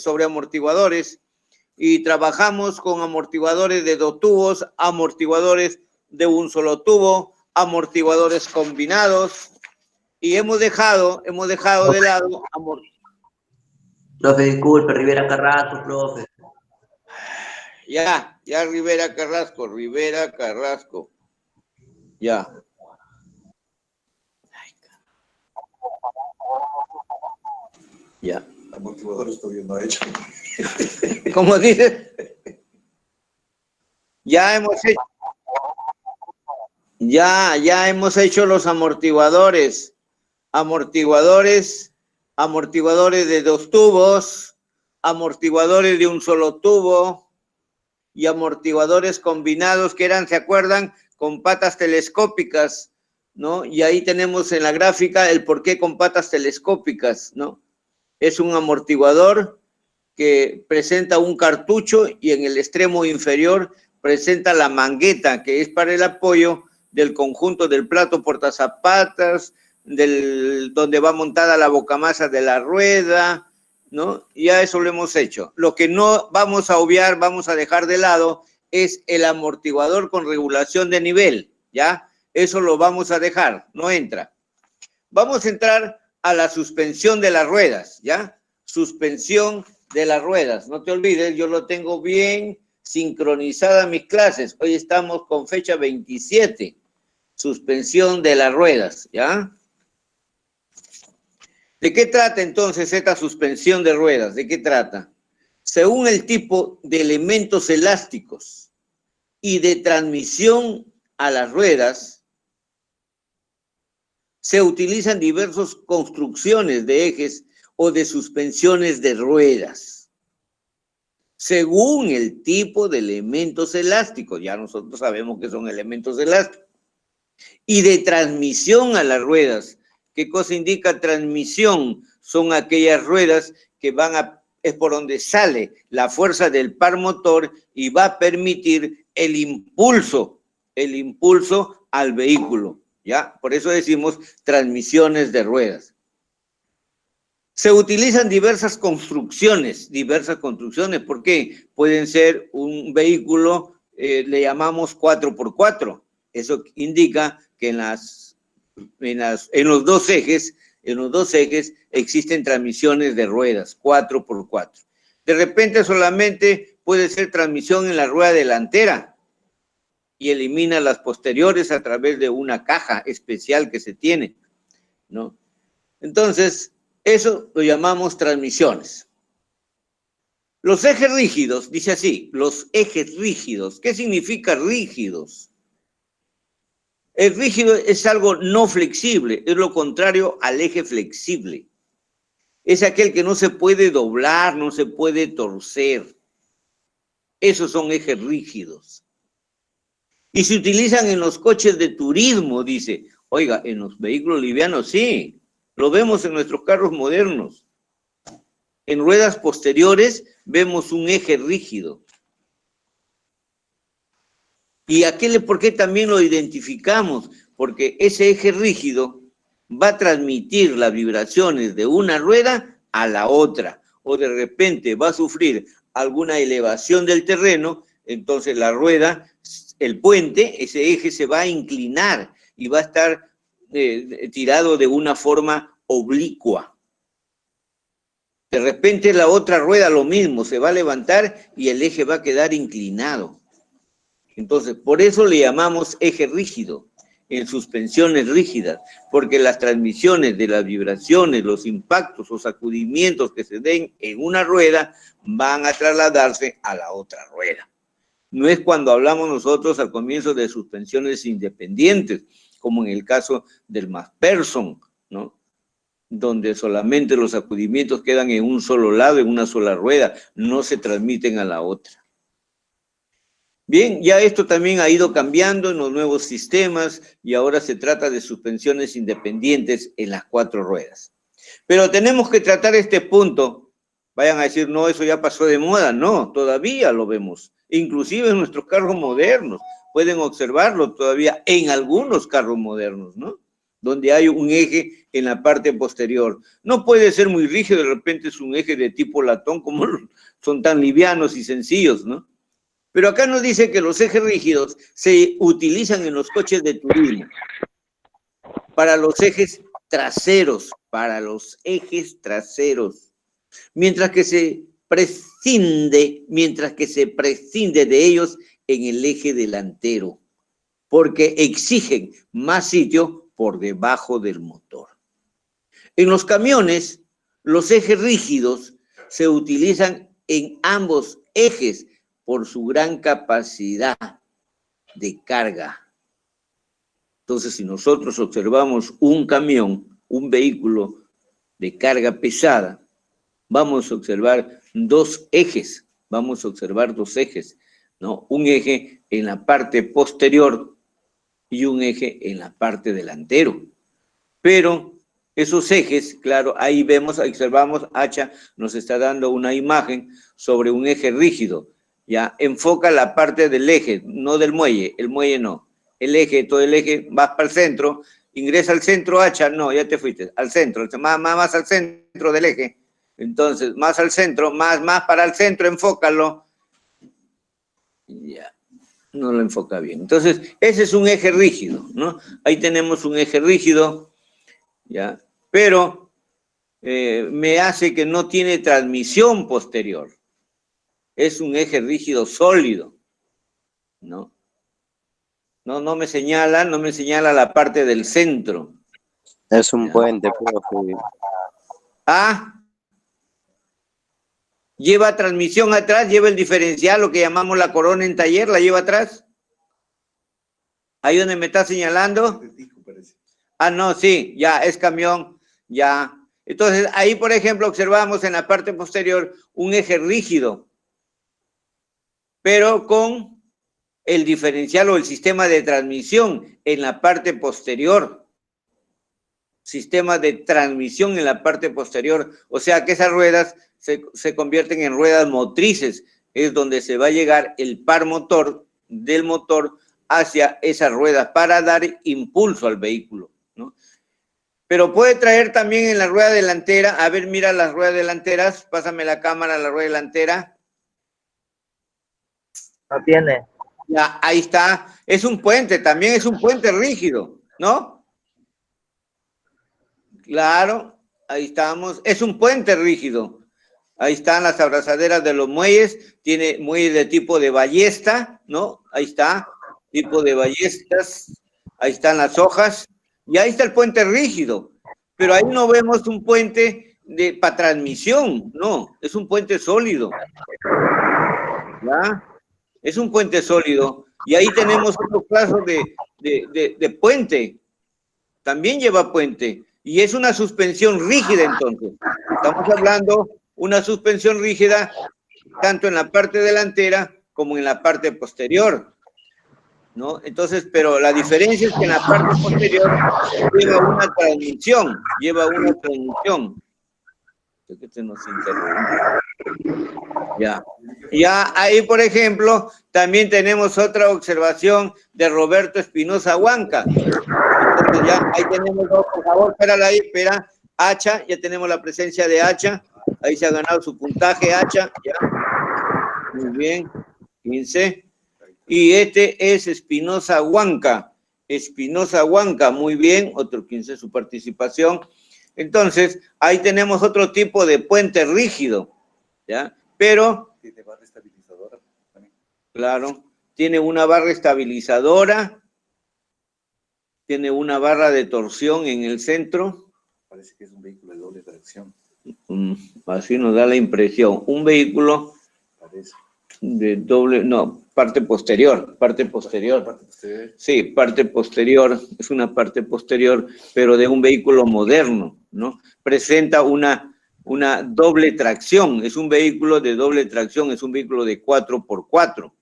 sobre amortiguadores y trabajamos con amortiguadores de 2 tubos, amortiguadores de un solo tubo, amortiguadores combinados y hemos dejado de lado Profe, disculpe, Rivera Carrasco, profe. Ya, Rivera Carrasco. Ya. Ya. Amortiguadores todavía no ha hecho. ¿Cómo dices? Ya hemos hecho los amortiguadores. Amortiguadores de 2 tubos, amortiguadores de un solo tubo y amortiguadores combinados que eran, ¿se acuerdan? Con patas telescópicas, ¿no? Y ahí tenemos en la gráfica el por qué con patas telescópicas, ¿no? Es un amortiguador que presenta un cartucho y en el extremo inferior presenta la mangueta, que es para el apoyo del conjunto del plato portazapatas, donde va montada la bocamasa de la rueda, ¿no? Ya eso lo hemos hecho. Lo que no vamos a obviar, vamos a dejar de lado, es el amortiguador con regulación de nivel, ¿ya? Eso lo vamos a dejar, no entra. Vamos a entrar a la suspensión de las ruedas, ¿ya? Suspensión de las ruedas. No te olvides, yo lo tengo bien sincronizada mis clases. Hoy estamos con fecha 27. Suspensión de las ruedas, ¿ya? ¿De qué trata entonces esta suspensión de ruedas? ¿De qué trata? Según el tipo de elementos elásticos y de transmisión a las ruedas, se utilizan diversas construcciones de ejes o de suspensiones de ruedas. Según el tipo de elementos elásticos, ya nosotros sabemos que son elementos elásticos, y de transmisión a las ruedas. ¿Qué cosa indica transmisión? Son aquellas ruedas que es por donde sale la fuerza del par motor y va a permitir el impulso al vehículo, ¿ya? Por eso decimos transmisiones de ruedas. Se utilizan diversas construcciones. ¿Por qué? Pueden ser un vehículo, le llamamos 4x4. Eso indica que en los dos ejes existen transmisiones de ruedas, 4x4. De repente solamente puede ser transmisión en la rueda delantera y elimina las posteriores a través de una caja especial que se tiene, ¿no? Entonces, eso lo llamamos transmisiones. Los ejes rígidos, dice así, los ejes rígidos. ¿Qué significa rígidos? El rígido es algo no flexible, es lo contrario al eje flexible. Es aquel que no se puede doblar, no se puede torcer. Esos son ejes rígidos. Y se utilizan en los coches de turismo, dice. Oiga, en los vehículos livianos sí, lo vemos en nuestros carros modernos. En ruedas posteriores vemos un eje rígido. ¿Y por qué también lo identificamos? Porque ese eje rígido va a transmitir las vibraciones de una rueda a la otra. O de repente va a sufrir alguna elevación del terreno, entonces la rueda, el puente, ese eje se va a inclinar y va a estar tirado de una forma oblicua. De repente la otra rueda lo mismo, se va a levantar y el eje va a quedar inclinado. Entonces, por eso le llamamos eje rígido, en suspensiones rígidas, porque las transmisiones de las vibraciones, los impactos o sacudimientos que se den en una rueda van a trasladarse a la otra rueda. No es cuando hablamos nosotros al comienzo de suspensiones independientes, como en el caso del MacPherson, ¿no? Donde solamente los sacudimientos quedan en un solo lado, en una sola rueda, no se transmiten a la otra. Bien, ya esto también ha ido cambiando en los nuevos sistemas y ahora se trata de suspensiones independientes en las 4 ruedas. Pero tenemos que tratar este punto. Vayan a decir, no, eso ya pasó de moda. No, todavía lo vemos. Inclusive en nuestros carros modernos. Pueden observarlo todavía en algunos carros modernos, ¿no? donde hay un eje en la parte posterior. No puede ser muy rígido, de repente es un eje de tipo latón, como son tan livianos y sencillos, ¿no? Pero acá nos dice que los ejes rígidos se utilizan en los coches de turismo para los ejes traseros, mientras que se prescinde de ellos en el eje delantero, porque exigen más sitio por debajo del motor. En los camiones, los ejes rígidos se utilizan en ambos ejes por su gran capacidad de carga. Entonces, si nosotros observamos un camión, un vehículo de carga pesada, vamos a observar dos ejes, ¿no? Un eje en la parte posterior y un eje en la parte delantero. Pero esos ejes, claro, ahí vemos, observamos, Hacha nos está dando una imagen sobre un eje rígido. Ya, enfoca la parte del eje, no del muelle, el muelle no. El eje, todo el eje, vas para el centro, ingresa al centro, Hacha, no, ya te fuiste, al centro, más al centro del eje. Entonces, más al centro, más para el centro, enfócalo. Ya, no lo enfoca bien. Entonces, ese es un eje rígido, ¿no? Ahí tenemos un eje rígido, ya, pero me hace que no tiene transmisión posterior. Es un eje rígido sólido, ¿no? No me señala la parte del centro. Es un puente, profe. Ah, lleva transmisión atrás, lleva el diferencial, lo que llamamos la corona en taller, la lleva atrás. Ahí donde me está señalando. Ah, no, sí, ya, es camión, ya. Entonces, ahí, por ejemplo, observamos en la parte posterior un eje rígido, pero con el diferencial o el sistema de transmisión en la parte posterior. Sistema de transmisión en la parte posterior. O sea que esas ruedas se convierten en ruedas motrices. Es donde se va a llegar el par motor del motor hacia esas ruedas para dar impulso al vehículo, ¿no? Pero puede traer también en la rueda delantera. A ver, mira las ruedas delanteras. Pásame la cámara a la rueda delantera. No tiene. Ya, ahí está. Es un puente, también es un puente rígido, ¿no? Claro, ahí estamos. Es un puente rígido. Ahí están las abrazaderas de los muelles. Tiene muelles de tipo de ballesta, ¿no? Ahí está, tipo de ballestas. Ahí están las hojas. Y ahí está el puente rígido. Pero ahí no vemos un puente para transmisión, no. Es un puente sólido. ¿Ya? Es un puente sólido. Y ahí tenemos otro caso de puente. También lleva puente. Y es una suspensión rígida, entonces. Estamos hablando una suspensión rígida tanto en la parte delantera como en la parte posterior, ¿no? Entonces, pero la diferencia es que en la parte posterior lleva una transmisión. Que se nos interrumpe. Ya ahí, por ejemplo, también tenemos otra observación de Roberto Espinosa Huanca. Entonces ya, ahí tenemos, por favor, espérala ahí, espera, Hacha, ya tenemos la presencia de Hacha, ahí se ha ganado su puntaje, Hacha, ya, muy bien, 15, y este es Espinosa Huanca, muy bien, otro 15 su participación. Entonces, ahí tenemos otro tipo de puente rígido, ¿ya? Pero... Tiene barra estabilizadora también. Claro, tiene una barra estabilizadora, tiene una barra de torsión en el centro. Parece que es un vehículo de doble tracción. Así nos da la impresión. Un vehículo Parece. de doble, no, parte posterior. Parte posterior. Sí, parte posterior, es una parte posterior, pero de un vehículo moderno, ¿no? Presenta una doble tracción, es un vehículo de doble tracción, es un vehículo de 4x4,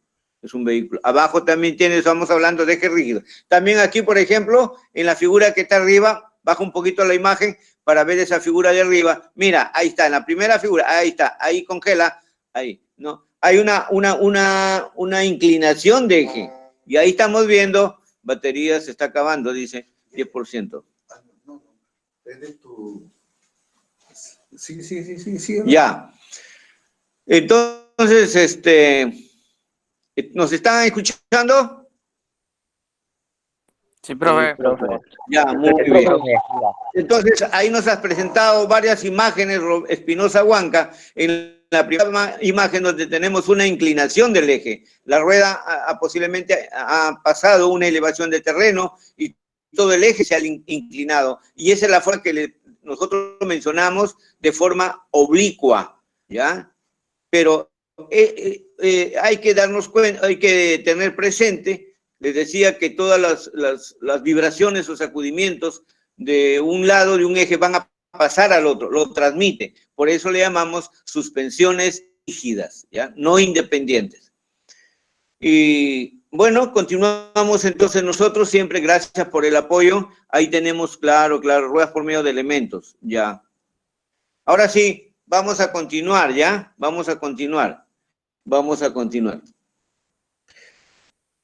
es un vehículo. Abajo también tiene, estamos hablando de eje rígido. También aquí, por ejemplo, en la figura que está arriba, baja un poquito la imagen para ver esa figura de arriba. Mira, ahí está, en la primera figura, ahí está, ahí congela, ahí, ¿no? Hay una inclinación de eje, y ahí estamos viendo, batería se está acabando, dice, 10%. Desde tu... Sí. Ya. Entonces, ¿nos están escuchando? Sí, profe. Ya, muy bien. Entonces, ahí nos has presentado varias imágenes, Espinosa Huanca. En la primera imagen donde tenemos una inclinación del eje. La rueda posiblemente ha pasado una elevación de terreno y todo el eje se ha inclinado. Y esa es la forma que nosotros mencionamos de forma oblicua, ¿ya? Pero hay que darnos cuenta, hay que tener presente, les decía que todas las vibraciones o sacudimientos de un lado de un eje van a pasar al otro, lo transmite. Por eso le llamamos suspensiones rígidas, ¿ya? No independientes. Y bueno, continuamos entonces nosotros, siempre gracias por el apoyo. Ahí tenemos, claro, ruedas por medio de elementos, ya. Ahora sí, vamos a continuar, ¿ya? Vamos a continuar.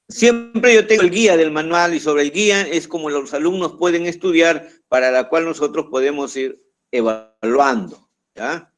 Siempre yo tengo el guía del manual y sobre el guía es como los alumnos pueden estudiar, para la cual nosotros podemos ir evaluando, ¿ya?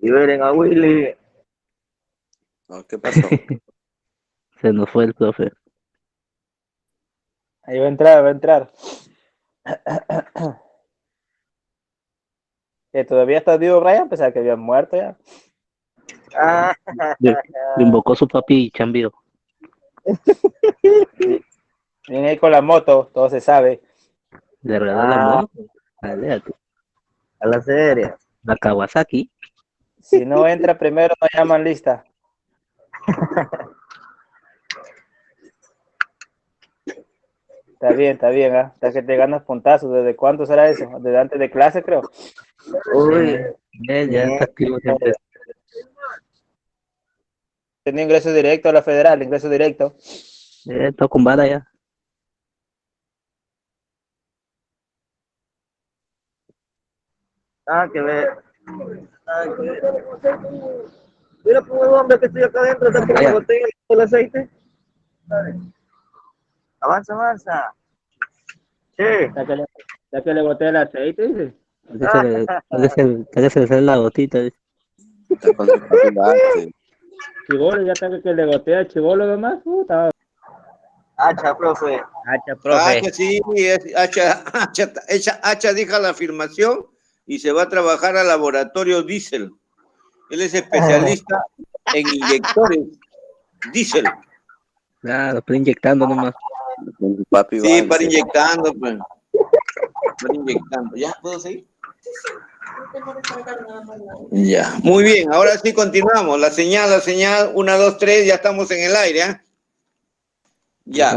Liberen a Willy. No, ¿qué pasó? Se nos fue el profe. Ahí va a entrar, va a entrar. ¿Todavía está vivo Brian? Pensaba que había muerto ya. Lo invocó su papi Chambio. Viene ahí con la moto, todo se sabe. Le regaló la moto. Aléate. A la serie. La Kawasaki. Si no entra primero, no llaman lista. Está bien, ¿ah? Hasta que te ganas puntazos. ¿Desde cuánto será eso? Desde antes de clase, creo. Uy, Ya está activo siempre. Tenía ingreso directo a la federal, ingreso directo. Todo con bala ya. que ver. Que ver. Mira, pues, hombre, que estoy acá adentro, está por la botella del aceite. Avanza. Sí. Ya que le boté el aceite, dice. Tal vez se le sale la gotita. Dice. Está con el papi. Chibolo, ya está que le gotea Chibolo nomás. Puta. Hacha, profe. Hacha, sí, Hacha deja la afirmación y se va a trabajar al laboratorio Diesel. Él es especialista en inyectores Diesel. Claro, pero inyectando nomás. Con su papi Sí, Vance. para inyectando, pues. Para inyectando. ¿Ya puedo seguir? Ya, muy bien, ahora sí continuamos. La señal, 1, 2, 3, ya estamos en el aire, ¿eh? Ya.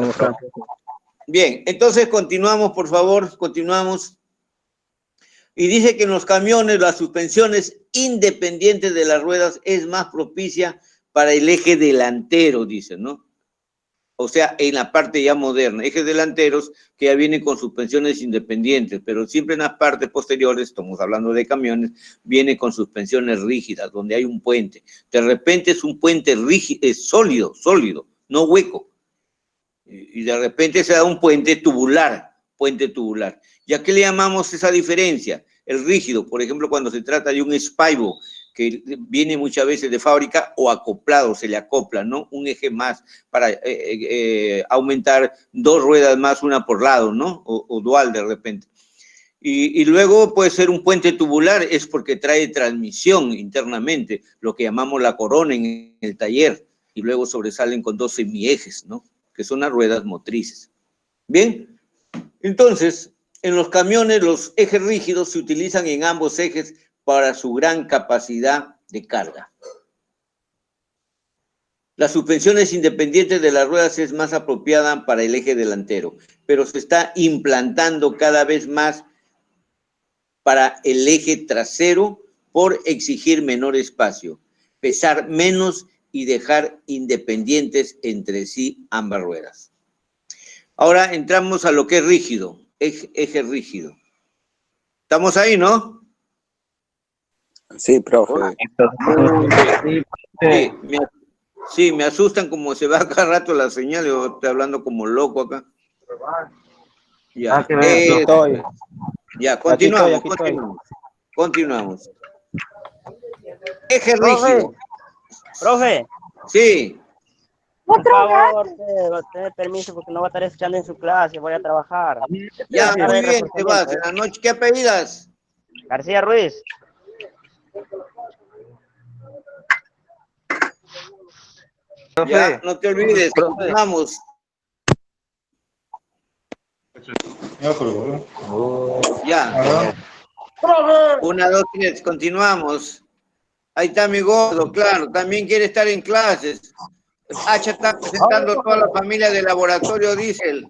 Bien, entonces continuamos, por favor, continuamos. Y dice que en los camiones las suspensiones independientes de las ruedas es más propicia para el eje delantero, dice, ¿no? O sea, en la parte ya moderna, ejes delanteros que ya vienen con suspensiones independientes, pero siempre en las partes posteriores, estamos hablando de camiones, viene con suspensiones rígidas, donde hay un puente. De repente es un puente rígido, es sólido, no hueco. Y de repente se da un puente tubular. ¿Y a qué le llamamos esa diferencia? El rígido, por ejemplo, cuando se trata de un spaibo, que viene muchas veces de fábrica o acoplado, se le acopla, ¿no? Un eje más para aumentar 2 ruedas más, una por lado, ¿no? O dual de repente. Y luego puede ser un puente tubular, es porque trae transmisión internamente, lo que llamamos la corona en el taller, y luego sobresalen con 2 semiejes, ¿no? Que son las ruedas motrices. Bien, entonces, en los camiones los ejes rígidos se utilizan en ambos ejes para su gran capacidad de carga. Las suspensiones independientes de las ruedas es más apropiada para el eje delantero, pero se está implantando cada vez más para el eje trasero por exigir menor espacio, pesar menos y dejar independientes entre sí ambas ruedas. Ahora entramos a lo que es rígido, eje rígido. ¿Estamos ahí, no? Sí, profe. Sí, me asustan como se va cada rato la señal, yo estoy hablando como loco acá. Ya, Aquí estoy. ya, continuamos, Aquí estoy. continuamos. Eje rígido. Profe, Sí, por favor, tened permiso porque no voy a estar escuchando en su clase, voy a trabajar. ya, A muy ver, bien, te vas. En la noche, ¿qué apellidas? García Ruiz. Ya, no te olvides, continuamos. Ya. 1, 2, 3, continuamos. Ahí está mi gordo, claro, también quiere estar en clases. Hacha está presentando toda la familia del laboratorio Diesel.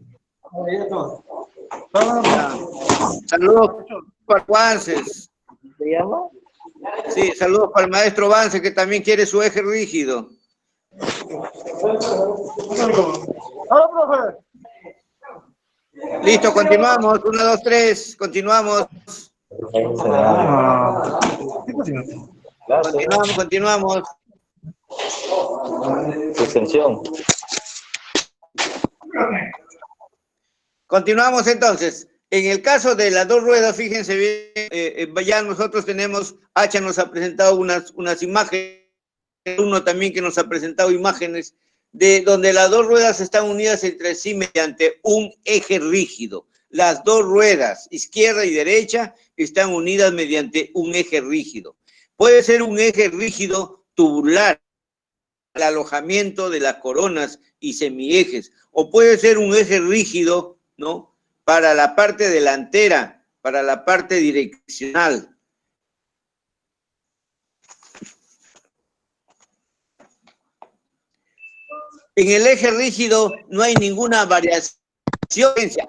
Ya. Saludos para Vances. ¿Se llama? Sí, saludos para el maestro Vance, que también quiere su eje rígido. Listo, continuamos. 1, 2, 3, continuamos. Continuamos. Extensión. Continuamos entonces. En el caso de las dos ruedas, fíjense bien, ya nosotros tenemos, Hacha nos ha presentado unas imágenes, uno también que nos ha presentado imágenes de donde las dos ruedas están unidas entre sí mediante un eje rígido. Las dos ruedas, izquierda y derecha, están unidas mediante un eje rígido. Puede ser un eje rígido tubular, el alojamiento de las coronas y semiejes, o puede ser un eje rígido, ¿no?, para la parte delantera, para la parte direccional. En el eje rígido no hay ninguna variación,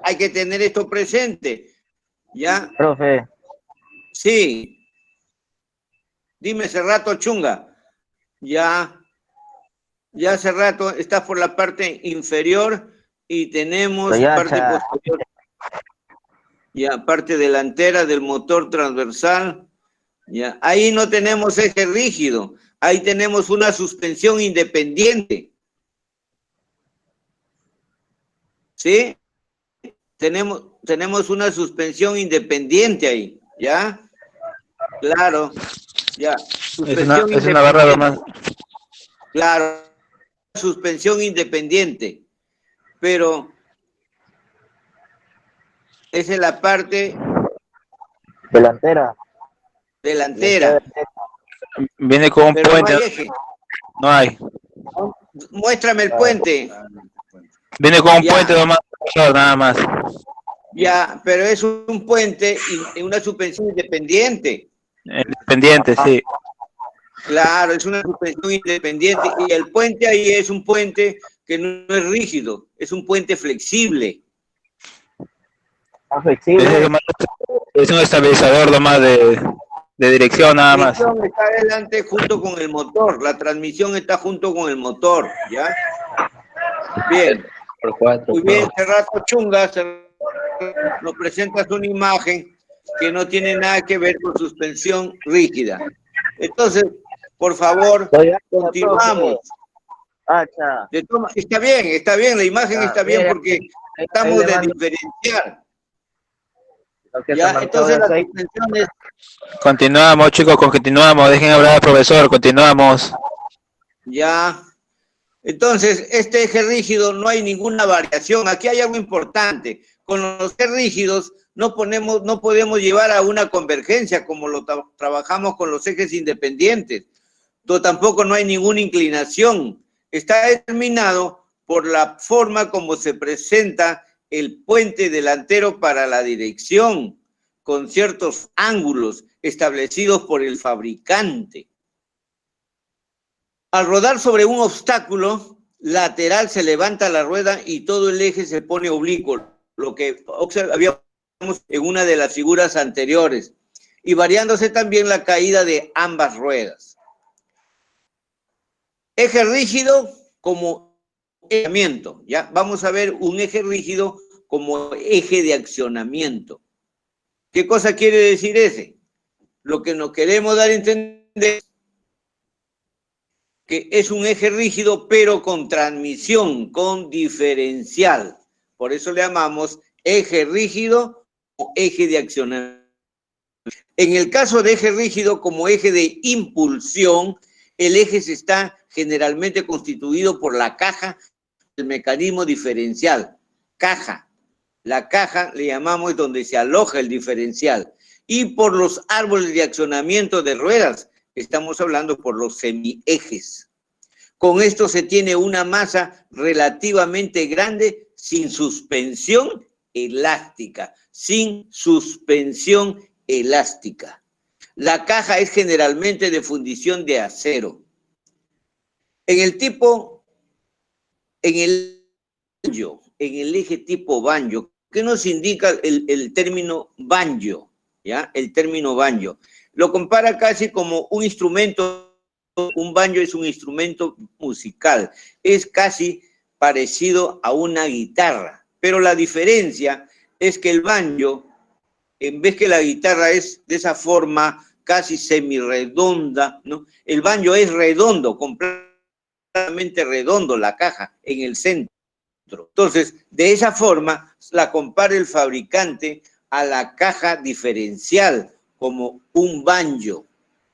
hay que tener esto presente, ¿ya? Profe. Sí. Dime, hace rato, Chunga. Ya hace rato estás por la parte inferior y tenemos parte posterior. Ya, parte delantera del motor transversal. Ya, ahí no tenemos eje rígido, ahí tenemos una suspensión independiente. ¿Sí? Tenemos una suspensión independiente ahí, ¿ya? Claro, ya. Es una barra más. Claro, suspensión independiente, pero esa es la parte Delantera. Viene con un pero puente. no hay eje. No hay. Muéstrame el puente. Viene con un Ya. puente nomás, nada más. Ya, pero es un puente y una suspensión independiente. Independiente, sí. Claro, es una suspensión independiente y el puente ahí es un puente que no es rígido, es un puente flexible. Es un estabilizador nomás de dirección nada más. La dirección está adelante junto con el motor, la transmisión está junto con el motor, ¿ya? Bien. Muy bien, Cerrato Chunga, nos presentas una imagen que no tiene nada que ver con suspensión rígida. Entonces, por favor, continuamos. Está bien, la imagen está bien porque estamos de diferenciar. Ya, entonces las suspensiones... Continuamos, chicos, continuamos. Dejen hablar al profesor, continuamos. Ya. Entonces, este eje rígido no hay ninguna variación. Aquí hay algo importante. Con los ejes rígidos no podemos llevar a una convergencia como lo trabajamos con los ejes independientes. Tampoco no hay ninguna inclinación. Está determinado por la forma como se presenta el puente delantero para la dirección, con ciertos ángulos establecidos por el fabricante. Al rodar sobre un obstáculo lateral se levanta la rueda y todo el eje se pone oblicuo, lo que habíamos en una de las figuras anteriores, y variándose también la caída de ambas ruedas. Eje rígido como accionamiento, ¿ya? Vamos a ver un eje rígido como eje de accionamiento. ¿Qué cosa quiere decir ese? Lo que nos queremos dar a entender que es un eje rígido, pero con transmisión, con diferencial. Por eso le llamamos eje rígido o eje de accionamiento. En el caso de eje rígido como eje de impulsión, el eje se está generalmente constituido por la caja del mecanismo diferencial. Caja. La caja le llamamos donde se aloja el diferencial. Y por los árboles de accionamiento de ruedas, estamos hablando por los semiejes. Con esto se tiene una masa relativamente grande sin suspensión elástica. Sin suspensión elástica. La caja es generalmente de fundición de acero. En el eje tipo banjo, ¿qué nos indica el término banjo? ¿Ya? El término banjo. Lo compara casi como un instrumento, un banjo es un instrumento musical, es casi parecido a una guitarra, pero la diferencia es que el banjo, en vez que la guitarra es de esa forma casi semirredonda, ¿no? El banjo es redondo, completamente redondo la caja en el centro. Entonces, de esa forma la compara el fabricante a la caja diferencial como un banjo.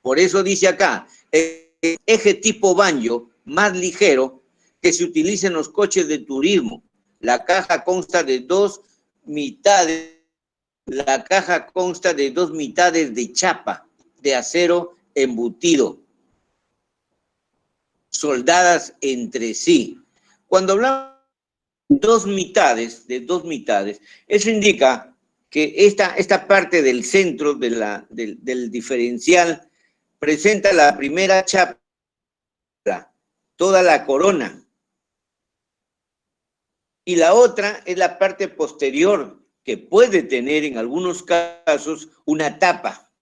Por eso dice acá, el eje tipo banjo más ligero que se utiliza en los coches de turismo. La caja consta de dos mitades. La caja consta de dos mitades de chapa de acero embutido, soldadas entre sí. Cuando hablamos de dos mitades, eso indica que esta parte del centro del diferencial presenta la primera chapa, toda la corona, y la otra es la parte posterior, que puede tener en algunos casos una tapa,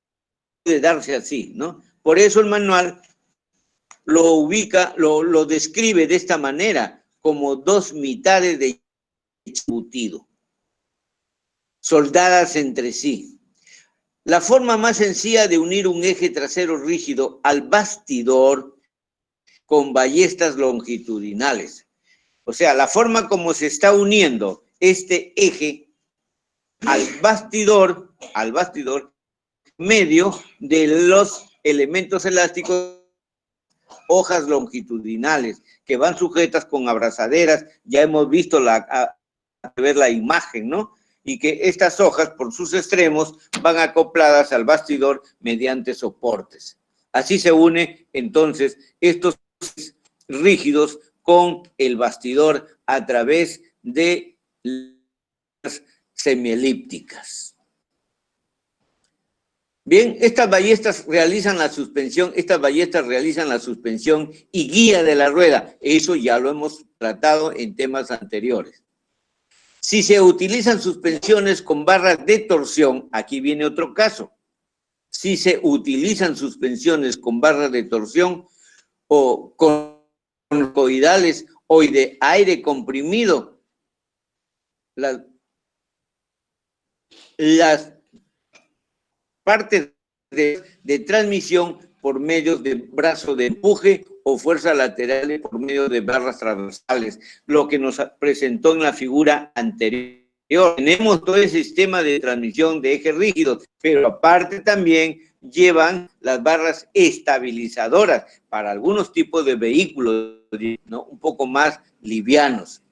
puede darse así, ¿no? Por eso el manual lo ubica, lo describe de esta manera, como dos mitades de embutido, soldadas entre sí. La forma más sencilla de unir un eje trasero rígido al bastidor con ballestas longitudinales. O sea, la forma como se está uniendo este eje al bastidor medio de los elementos elásticos, hojas longitudinales que van sujetas con abrazaderas. Ya hemos visto ver la imagen, ¿no? Y que estas hojas por sus extremos van acopladas al bastidor mediante soportes. Así se une entonces estos rígidos con el bastidor a través de las semielípticas. Bien, estas ballestas realizan la suspensión y guía de la rueda. Eso ya lo hemos tratado en temas anteriores. Si se utilizan suspensiones con barras de torsión, aquí viene otro caso. Si se utilizan suspensiones con barras de torsión o con conocoidales o de aire comprimido, las partes de transmisión por medio de brazo de empuje o fuerza lateral por medio de barras transversales, lo que nos presentó en la figura anterior. Tenemos todo el sistema de transmisión de ejes rígidos, pero aparte también llevan las barras estabilizadoras para algunos tipos de vehículos, ¿no? Un poco más livianos.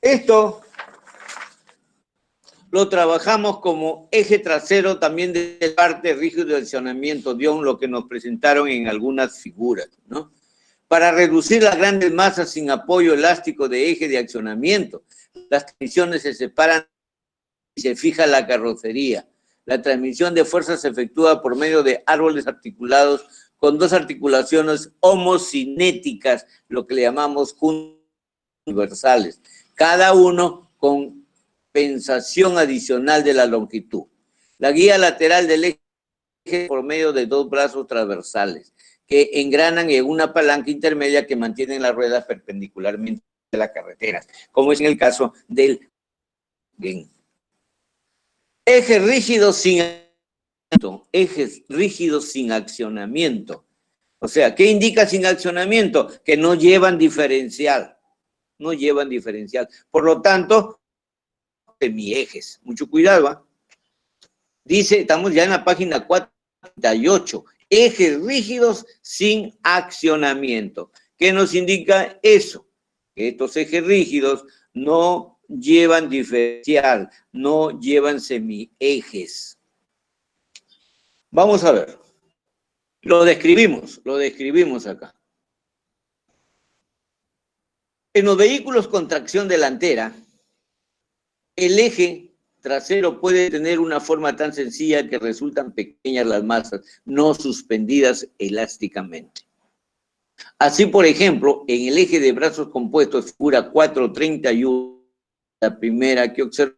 Esto lo trabajamos como eje trasero también de parte rígido de accionamiento, lo que nos presentaron en algunas figuras, ¿no? Para reducir las grandes masas sin apoyo elástico de eje de accionamiento, las transmisiones se separan y se fija la carrocería. La transmisión de fuerzas se efectúa por medio de árboles articulados con dos articulaciones homocinéticas, lo que le llamamos universales, cada uno con compensación adicional de la longitud. La guía lateral del eje por medio de dos brazos transversales que engranan en una palanca intermedia que mantienen las ruedas perpendicularmente a la carretera, como es en el caso del eje rígido sin ejes rígidos sin accionamiento. O sea, ¿qué indica sin accionamiento? Que no llevan diferencial. No llevan diferencial. Por lo tanto, semiejes. Mucho cuidado, ¿va? Dice, estamos ya en la página 48. Ejes rígidos sin accionamiento. ¿Qué nos indica eso? Que estos ejes rígidos no llevan diferencial, no llevan semiejes. Vamos a ver. Lo describimos acá. En los vehículos con tracción delantera, el eje trasero puede tener una forma tan sencilla que resultan pequeñas las masas, no suspendidas elásticamente. Así, por ejemplo, en el eje de brazos compuestos, figura 431, la primera que observa,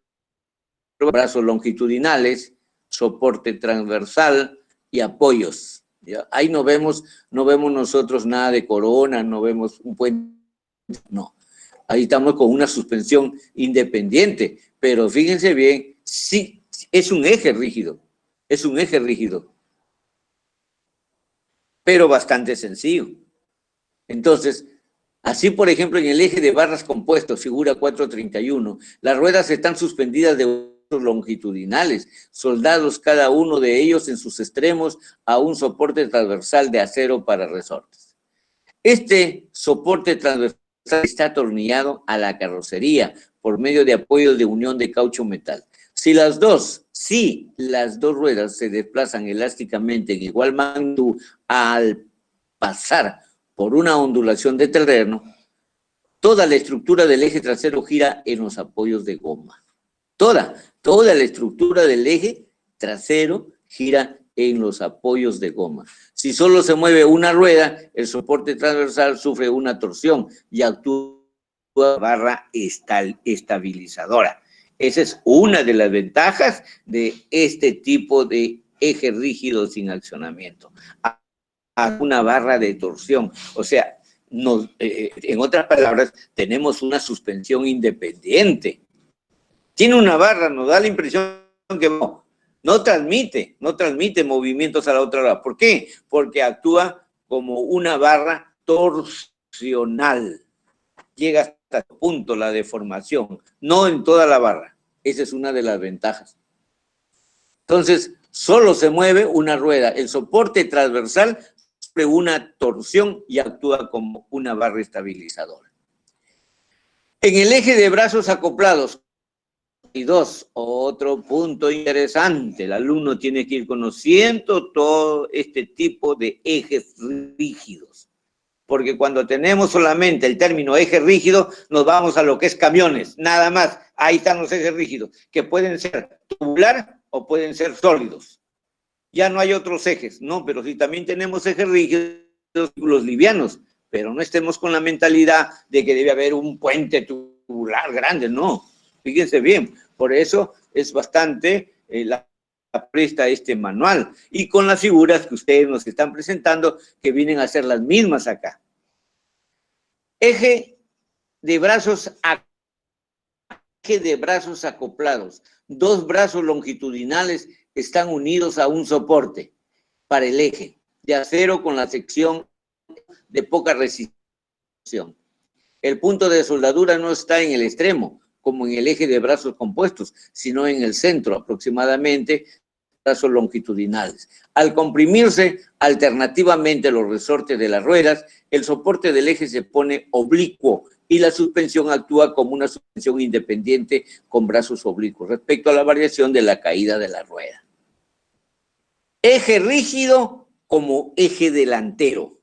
brazos longitudinales, soporte transversal y apoyos. ¿Ya? Ahí no vemos nosotros nada de corona, no vemos un puente, no. Ahí estamos con una suspensión independiente, pero fíjense bien, sí, es un eje rígido, pero bastante sencillo. Entonces, así por ejemplo en el eje de barras compuestos, figura 431, las ruedas están suspendidas de longitudinales, soldados cada uno de ellos en sus extremos a un soporte transversal de acero para resortes. Este soporte transversal está atornillado a la carrocería por medio de apoyos de unión de caucho-metal. Si las dos ruedas se desplazan elásticamente en igual magnitud al pasar por una ondulación de terreno, toda la estructura del eje trasero gira en los apoyos de goma. Toda la estructura del eje trasero gira en los apoyos de goma. Si solo se mueve una rueda, el soporte transversal sufre una torsión y actúa barra estabilizadora. Esa es una de las ventajas de este tipo de eje rígido sin accionamiento. Una barra de torsión, o sea, en otras palabras, tenemos una suspensión independiente. Tiene una barra, nos da la impresión que no transmite movimientos a la otra barra. ¿Por qué? Porque actúa como una barra torsional. Llega hasta el punto la deformación, no en toda la barra. Esa es una de las ventajas. Entonces, solo se mueve una rueda. El soporte transversal sufre una torsión y actúa como una barra estabilizadora. En el eje de brazos acoplados, y otro punto interesante, el alumno tiene que ir conociendo todo este tipo de ejes rígidos, porque cuando tenemos solamente el término eje rígido, nos vamos a lo que es camiones, nada más. Ahí están los ejes rígidos, que pueden ser tubular o pueden ser sólidos. Ya no hay otros ejes, no, pero sí también tenemos ejes rígidos, los livianos, pero no estemos con la mentalidad de que debe haber un puente tubular grande, no. Fíjense bien, por eso es bastante la presta este manual y con las figuras que ustedes nos están presentando que vienen a ser las mismas acá. Eje de brazos acoplados. Dos brazos longitudinales están unidos a un soporte para el eje de acero con la sección de poca resistencia. El punto de soldadura no está en el extremo, como en el eje de brazos compuestos, sino en el centro, aproximadamente, brazos longitudinales. Al comprimirse alternativamente los resortes de las ruedas, el soporte del eje se pone oblicuo y la suspensión actúa como una suspensión independiente con brazos oblicuos respecto a la variación de la caída de la rueda. Eje rígido como eje delantero.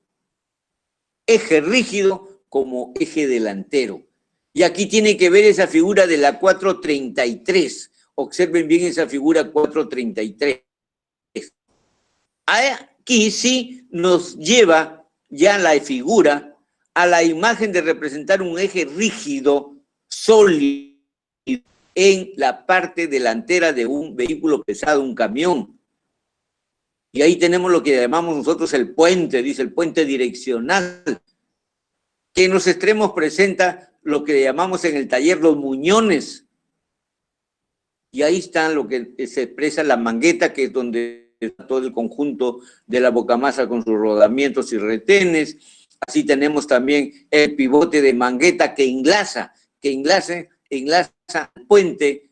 Eje rígido como eje delantero. Y aquí tiene que ver esa figura de la 433. Observen bien esa figura 433. Aquí sí nos lleva ya la figura a la imagen de representar un eje rígido, sólido, en la parte delantera de un vehículo pesado, un camión. Y ahí tenemos lo que llamamos nosotros el puente, dice el puente direccional, que en los extremos presenta lo que llamamos en el taller los muñones. Y ahí está lo que se expresa la mangueta, que es donde está todo el conjunto de la bocamasa con sus rodamientos y retenes. Así tenemos también el pivote de mangueta que enlaza el puente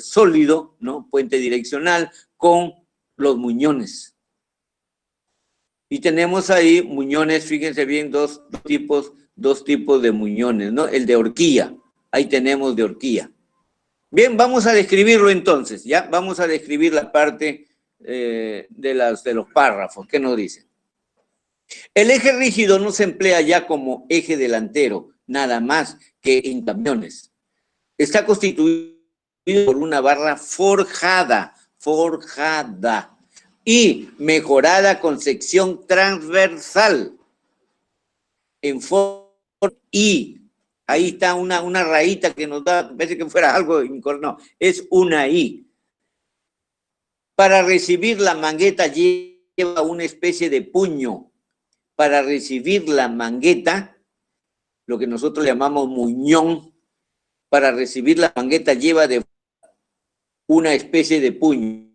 sólido, ¿no? Puente direccional con los muñones. Y tenemos ahí muñones, fíjense bien, dos tipos de muñones, ¿no? El de horquilla, ahí tenemos de horquilla. Bien, vamos a describirlo entonces, ¿ya? Vamos a describir la parte de los párrafos. ¿Qué nos dice? El eje rígido no se emplea ya como eje delantero, nada más que en camiones. Está constituido por una barra forjada y mejorada con sección transversal en forma I. Ahí está una rayita que nos da, parece que fuera algo incorrecto, no, es una I. Para recibir la mangueta lleva una especie de puño. Para recibir la mangueta, lo que nosotros llamamos muñón, para recibir la mangueta lleva de una especie de puño.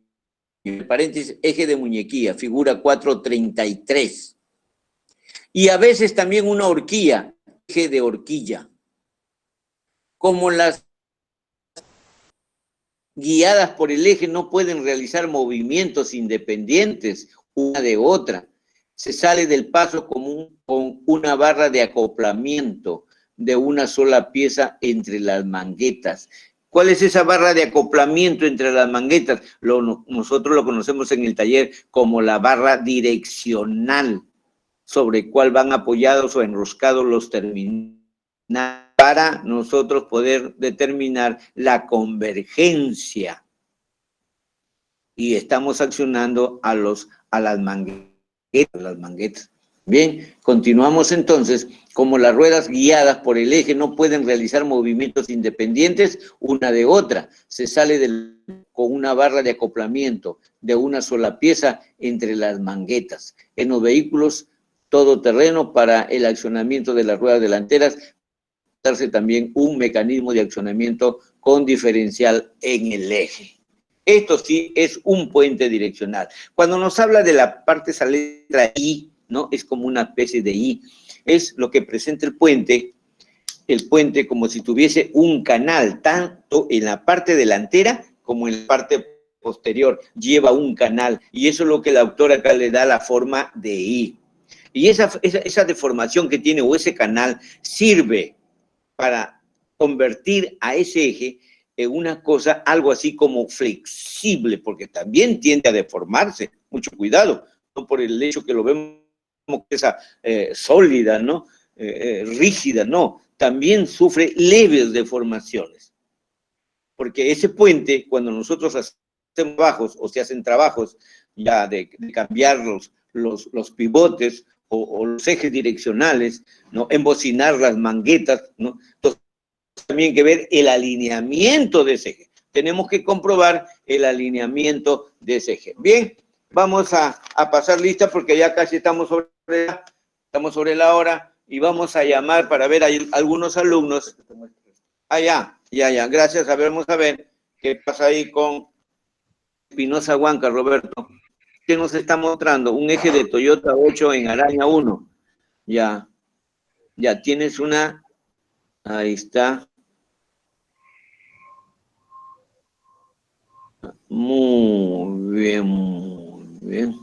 En paréntesis, eje de muñequilla, figura 433. Y a veces también una horquilla, eje de horquilla. Como las guiadas por el eje no pueden realizar movimientos independientes una de otra, se sale del paso común con una barra de acoplamiento de una sola pieza entre las manguetas. ¿Cuál es esa barra de acoplamiento entre las manguetas? Nosotros lo conocemos en el taller como la barra direccional, sobre el cual van apoyados o enroscados los terminales para nosotros poder determinar la convergencia. Y estamos accionando a las manguetas. Bien, continuamos entonces. Como las ruedas guiadas por el eje no pueden realizar movimientos independientes una de otra, se sale con una barra de acoplamiento de una sola pieza entre las manguetas. En los vehículos todoterreno, para el accionamiento de las ruedas delanteras, darse también un mecanismo de accionamiento con diferencial en el eje. Esto sí es un puente direccional. Cuando nos habla de la parte, esa letra I, ¿no? Es como una especie de I. Es lo que presenta el puente como si tuviese un canal, tanto en la parte delantera como en la parte posterior. Lleva un canal, y eso es lo que el autor acá le da la forma de I. Y esa deformación que tiene, o ese canal, sirve para convertir a ese eje en una cosa algo así como flexible, porque también tiende a deformarse. Mucho cuidado, no por el hecho que lo vemos como esa sólida, ¿no? Rígida, no. También sufre leves deformaciones. Porque ese puente, cuando nosotros hacemos trabajos, o se hacen trabajos ya de cambiar los pivotes, o los ejes direccionales, ¿no? Embocinar las manguetas, ¿no? Entonces, también que ver el alineamiento de ese eje. Tenemos que comprobar el alineamiento de ese eje. Bien, vamos a pasar lista porque ya casi estamos sobre la hora, y vamos a llamar para ver a algunos alumnos. Ya. Gracias. Vamos a ver qué pasa ahí con Espinosa Huanca, Roberto. ¿Qué nos está mostrando? Un eje de Toyota 8 en araña 1. Ya tienes una. Ahí está. Muy bien.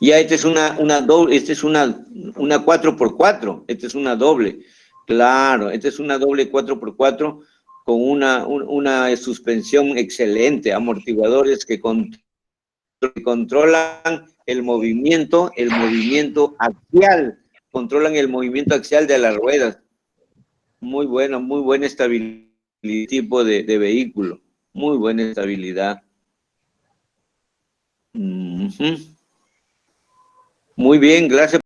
Ya esta es una doble, esta es una 4x4. Esta es una doble. Claro, esta es una doble 4x4 con una suspensión excelente, amortiguadores que controlan el movimiento axial, controlan el movimiento axial de las ruedas. Muy buena estabilidad, tipo de vehículo, muy buena estabilidad. Muy bien, gracias.